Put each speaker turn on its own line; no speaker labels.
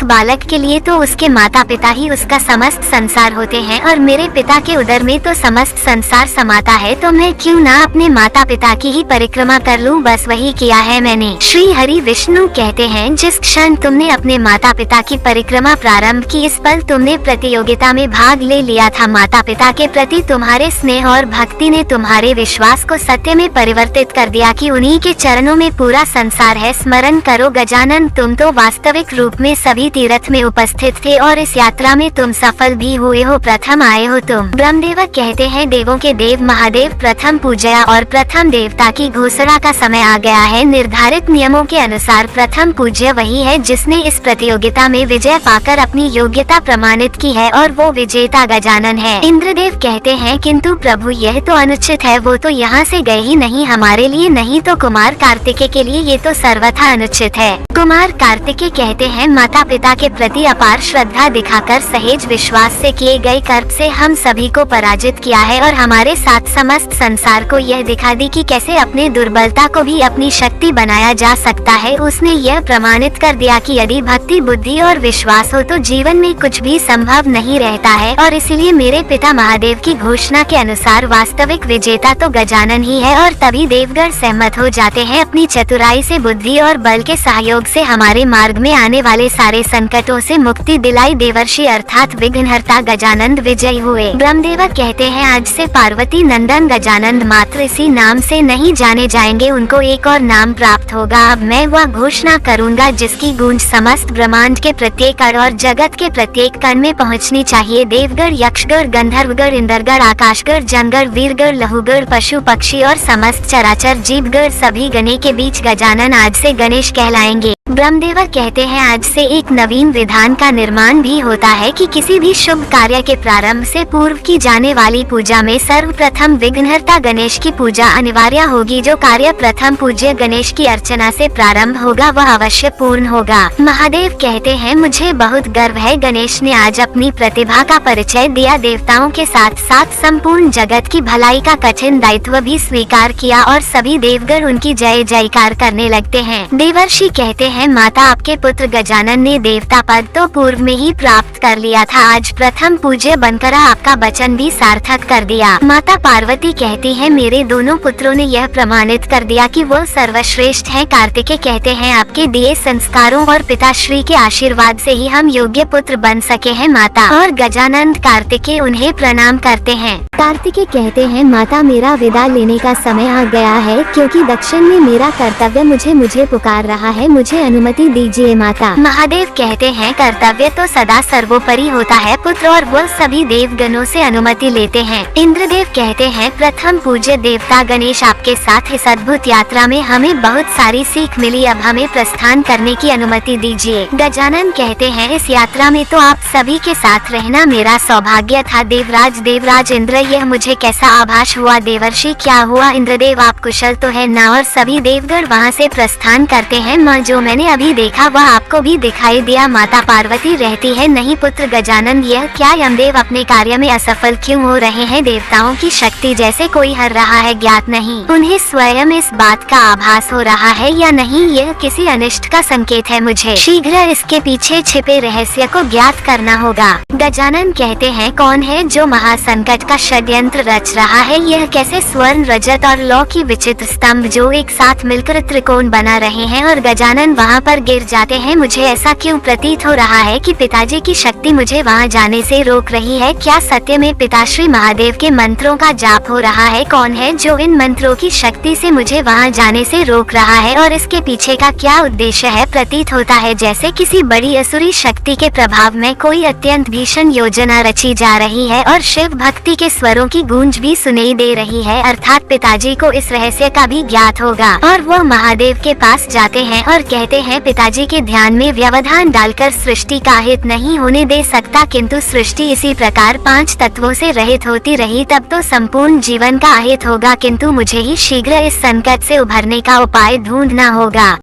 एक बालक के लिए तो उसके माता पिता ही उसका समस्त संसार होते हैं और मेरे पिता के उदर में तो समस्त संसार समाता है, तो मैं क्यों ना अपने माता पिता की ही परिक्रमा कर लूं। बस वही किया है मैंने। श्री हरि विष्णु कहते हैं, जिस क्षण तुमने अपने माता पिता की परिक्रमा प्रारंभ की, इस पल तुमने प्रतियोगिता में भाग ले लिया था। माता पिता के प्रति तुम्हारे स्नेह और भक्ति ने तुम्हारे विश्वास को सत्य में परिवर्तित कर दिया कि उन्हीं के चरणों में पूरा संसार है। स्मरण करो गजानन, तुम तो वास्तविक रूप में सभी तीर्थ में उपस्थित थे और इस यात्रा में तुम सफल भी हुए हो। प्रथम आए हो तुम। ब्रह्मदेव कहते हैं, देवों के देव महादेव प्रथम पूजया और प्रथम देवता की घोषणा का समय आ गया है। निर्धारित नियमों के अनुसार प्रथम पूज्य वही है जिसने इस प्रतियोगिता में विजय पाकर अपनी योग्यता प्रमाणित की है और वो विजेता गजानन है। इंद्रदेव कहते हैं, किंतु प्रभु यह तो अनुचित है, वो तो यहाँ से गए ही नहीं, हमारे लिए नहीं तो कुमार कार्तिकेय के लिए ये तो सर्वथा अनुचित है। कुमार कार्तिकेय कहते हैं, माता पिता के प्रति अपार श्रद्धा दिखाकर सहेज विश्वास से किए गए कर्म से हम सभी को पराजित किया है और हमारे साथ समस्त संसार को यह दिखा दी कि कैसे अपने दुर्बलता को भी अपनी शक्ति बनाया जा सकता है। उसने यह प्रमाणित कर दिया कि यदि भक्ति बुद्धि और विश्वास हो तो जीवन में कुछ भी संभव नहीं रहता है और इसलिए मेरे पिता महादेव की घोषणा के अनुसार वास्तविक विजेता तो गजानन ही है। और तभी देवगण सहमत हो जाते हैं। अपनी चतुराई से, बुद्धि और बल के सहयोग से हमारे मार्ग में आने वाले सारे संकटों से मुक्ति दिलाई। देवर्षि अर्थात विघ्नहर्ता गजानन विजयी हुए। ब्रह्मदेव कहते हैं, आज से पार्वती नंदन गजानन मात्र इसी नाम से नहीं जाने जाएंगे, उनको एक और नाम प्राप्त होगा। अब मैं वह घोषणा करूंगा जिसकी गूंज समस्त ब्रह्मांड के प्रत्येक कण और जगत के प्रत्येक कण में पहुंचनी चाहिए। देवगण, यक्षगण, गंधर्वगण, इंद्रगण, आकाशगण, जनगण, वीरगण, लहुगण, पशु पक्षी और समस्त चराचर जीवगण, सभी गणे के बीच गजानन आज से गणेश कहलाएंगे। ब्रह्मदेव कहते हैं, आज से एक नवीन विधान का निर्माण भी होता है कि किसी भी शुभ कार्य के प्रारंभ से पूर्व की जाने वाली पूजा में सर्वप्रथम विघ्नहर्ता गणेश की पूजा अनिवार्य होगी। जो कार्य प्रथम पूज्य गणेश की अर्चना से प्रारंभ होगा वह अवश्य पूर्ण होगा। महादेव कहते हैं, मुझे बहुत गर्व है, गणेश ने आज अपनी प्रतिभा का परिचय दिया। देवताओं के साथ साथ संपूर्ण जगत की भलाई का कठिन दायित्व भी स्वीकार किया और सभी देवगण उनकी जय जयकार करने लगते हैं। देवर्षि कहते हैं, माता आपके पुत्र गजानन ने देवता पद तो पूर्व में ही प्राप्त कर लिया था, आज प्रथम पूज्य बनकर आपका वचन भी सार्थक कर दिया। माता पार्वती कहती है, मेरे दोनों पुत्रों ने यह प्रमाणित कर दिया कि वो सर्वश्रेष्ठ हैं। कार्तिकेय कहते हैं, आपके दिए संस्कारों और पिताश्री के आशीर्वाद से ही हम योग्य पुत्र बन सके हैं माता। और गजानन कार्तिकेय उन्हें प्रणाम करते हैं। कार्तिकेय कहते हैं, माता मेरा विदा लेने का समय आ गया है, क्योंकि दक्षिण में मेरा कर्तव्य मुझे पुकार रहा है, मुझे अनुमति दीजिए माता। महादेव कहते हैं, कर्तव्य तो सदा सर्वोपरि होता है पुत्र, और वो सभी देवगणों से अनुमति लेते हैं। इंद्रदेव कहते हैं, प्रथम पूज्य देवता गणेश आपके साथ इस अद्भुत यात्रा में हमें बहुत सारी सीख मिली, अब हमें प्रस्थान करने की अनुमति दीजिए। गजानन कहते हैं, इस यात्रा में तो आप सभी के साथ रहना मेरा सौभाग्य था। देवराज इंद्र, यह मुझे कैसा आभास हुआ। देवर्षि, क्या हुआ? इंद्रदेव, आप कुशल तो है ना? और सभी देवगण वहाँ से प्रस्थान करते हैं। माँ, जो मैंने अभी देखा वह आपको भी दिखाई दिया। माता पार्वती रहती है, नहीं पुत्र गजानन, यह क्या? यमदेव अपने कार्य में असफल क्यों हो रहे हैं? देवताओं की शक्ति जैसे कोई हर रहा है, ज्ञात नहीं उन्हें स्वयं इस बात का आभास हो रहा है या नहीं, यह किसी अनिष्ट का संकेत है। मुझे शीघ्र इसके पीछे छिपे रहस्य को ज्ञात करना होगा। गजानन कहते हैं, कौन है जो महासंकट का षड्यंत्र रच रहा है? यह कैसे स्वर्ण, रजत और लौ की विचित्र स्तंभ जो एक साथ मिलकर त्रिकोण बना रहे हैं और गजानन वहाँ पर गिर जाते हैं। मुझे ऐसा क्यों प्रतीत हो रहा है कि पिताजी की शक्ति मुझे वहाँ जाने से रोक रही है? क्या सत्य में पिताश्री महादेव के मंत्रों का जाप हो रहा है? कौन है जो इन मंत्रों की शक्ति से मुझे वहाँ जाने से रोक रहा है और इसके पीछे का क्या उद्देश्य है? प्रतीत होता है जैसे किसी बड़ी असुरी शक्ति के प्रभाव में कोई अत्यंत भीषण योजना रची जा रही है और शिव भक्ति के स्वरों की गूंज भी सुनाई दे रही है, अर्थात पिताजी को इस रहस्य का भी ज्ञात होगा। और वो महादेव के पास जाते हैं और कहते हैं, पिताजी के ध्यान में व्यवधान डालकर सृष्टि का हित नहीं होने दे सकता, किंतु सृष्टि इसी प्रकार 5 तत्वों से रहित होती रही तब तो संपूर्ण जीवन का अहित होगा, किंतु मुझे ही शीघ्र इस संकट से उभरने का उपाय ढूंढना होगा।